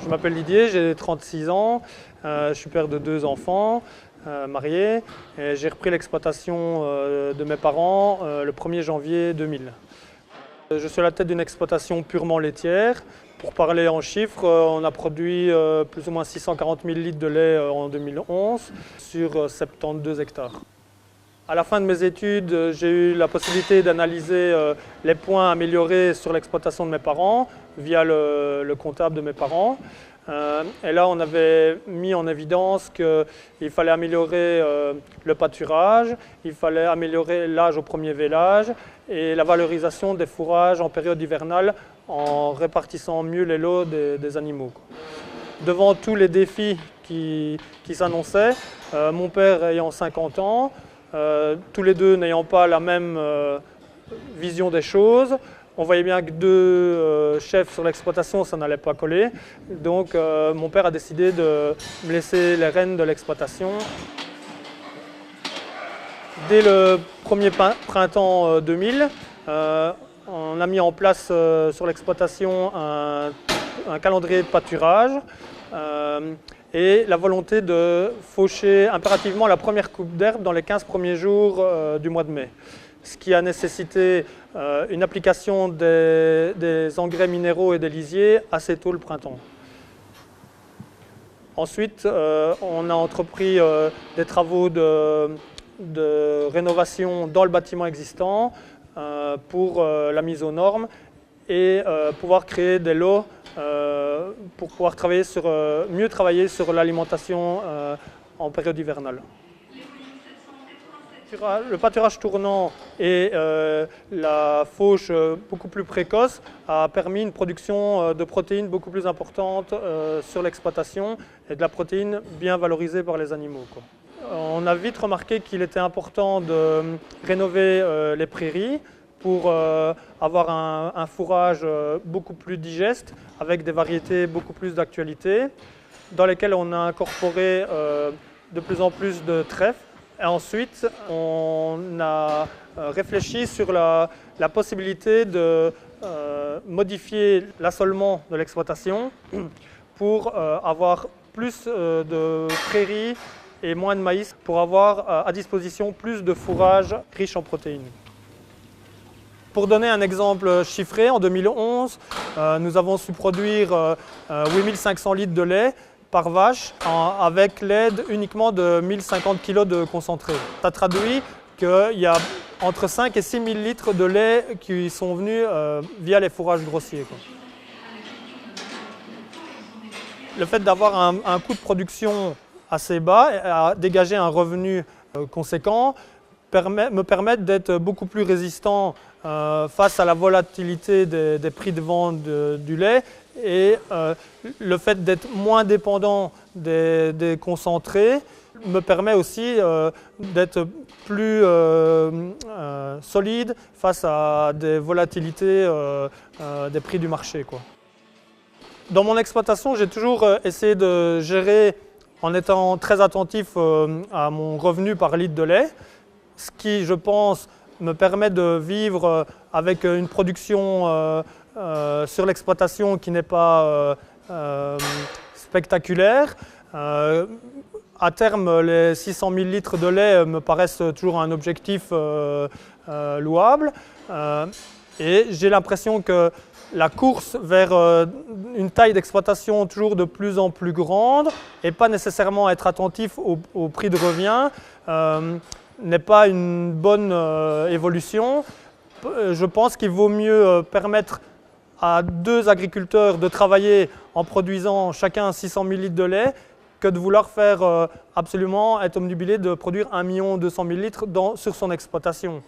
Je m'appelle Didier, j'ai 36 ans, je suis père de 2 enfants, marié, et j'ai repris l'exploitation de mes parents le 1er janvier 2000. Je suis à la tête d'une exploitation purement laitière. Pour parler en chiffres, on a produit plus ou moins 640 000 litres de lait en 2011 sur 72 hectares. À la fin de mes études, j'ai eu la possibilité d'analyser les points améliorés sur l'exploitation de mes parents via le comptable de mes parents. Et là, on avait mis en évidence qu'il fallait améliorer le pâturage, il fallait améliorer l'âge au premier vélage et la valorisation des fourrages en période hivernale en répartissant mieux les lots des animaux. Devant tous les défis qui s'annonçaient, mon père ayant 50 ans, tous les deux n'ayant pas la même vision des choses, on voyait bien que 2 chefs sur l'exploitation, ça n'allait pas coller. Donc mon père a décidé de me laisser les rênes de l'exploitation. Dès le premier printemps 2000, on a mis en place sur l'exploitation un calendrier de pâturage et la volonté de faucher impérativement la première coupe d'herbe dans les 15 premiers jours du mois de mai. Ce qui a nécessité une application des engrais minéraux et des lisiers assez tôt le printemps. Ensuite, on a entrepris des travaux de rénovation dans le bâtiment existant pour la mise aux normes et pouvoir créer des lots pour pouvoir mieux travailler sur l'alimentation en période hivernale. Le pâturage tournant et la fauche beaucoup plus précoce a permis une production de protéines beaucoup plus importante sur l'exploitation et de la protéine bien valorisée par les animaux. On a vite remarqué qu'il était important de rénover les prairies pour avoir un fourrage beaucoup plus digeste avec des variétés beaucoup plus d'actualité dans lesquelles on a incorporé de plus en plus de trèfles. Et ensuite, on a réfléchi sur la possibilité de modifier l'assolement de l'exploitation pour avoir plus de prairies et moins de maïs, pour avoir à disposition plus de fourrage riche en protéines. Pour donner un exemple chiffré, en 2011, nous avons su produire 8500 litres de lait par vache avec l'aide uniquement de 1050 kg de concentré. Ça traduit qu'il y a entre 5 et 6 000 litres de lait qui sont venus via les fourrages grossiers. Le fait d'avoir un coût de production assez bas et à dégager un revenu conséquent me permet d'être beaucoup plus résistant face à la volatilité des prix de vente du lait et le fait d'être moins dépendant des concentrés me permet aussi d'être plus solide face à des volatilités des prix du marché. Dans mon exploitation, j'ai toujours essayé de gérer en étant très attentif à mon revenu par litre de lait, ce qui, je pense, me permet de vivre avec une production sur l'exploitation qui n'est pas spectaculaire. À terme, les 600 000 litres de lait me paraissent toujours un objectif louable. Et j'ai l'impression que la course vers une taille d'exploitation toujours de plus en plus grande et pas nécessairement être attentif au prix de revient n'est pas une bonne évolution. Je pense qu'il vaut mieux permettre à 2 agriculteurs de travailler en produisant chacun 600 000 litres de lait que de vouloir faire absolument être omnubilé de produire 1 200 000 litres sur son exploitation.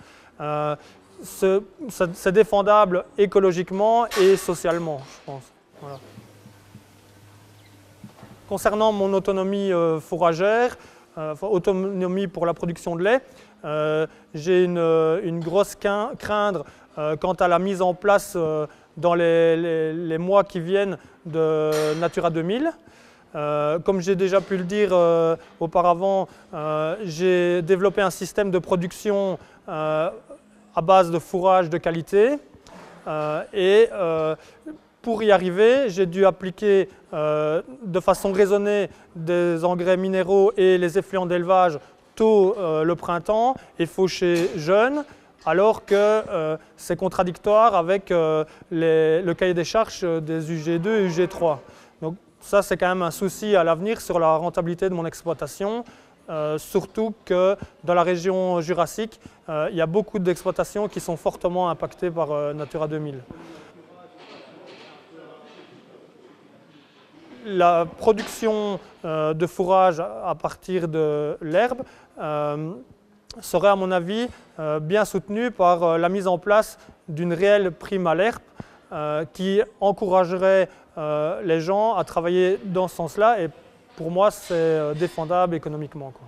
C'est défendable écologiquement et socialement, je pense. Voilà. Concernant mon autonomie fourragère, autonomie pour la production de lait, j'ai une grosse crainte quant à la mise en place dans les mois qui viennent de Natura 2000. Comme j'ai déjà pu le dire auparavant, j'ai développé un système de production à base de fourrage de qualité et pour y arriver, j'ai dû appliquer de façon raisonnée des engrais minéraux et les effluents d'élevage tôt le printemps et faucher jeune, alors que c'est contradictoire avec le cahier des charges des UG2 et UG3. Donc ça, c'est quand même un souci à l'avenir sur la rentabilité de mon exploitation, surtout que dans la région jurassique, il y a beaucoup d'exploitations qui sont fortement impactées par Natura 2000. La production de fourrage à partir de l'herbe serait à mon avis bien soutenue par la mise en place d'une réelle prime à l'herbe qui encouragerait les gens à travailler dans ce sens-là, et pour moi c'est défendable économiquement, quoi.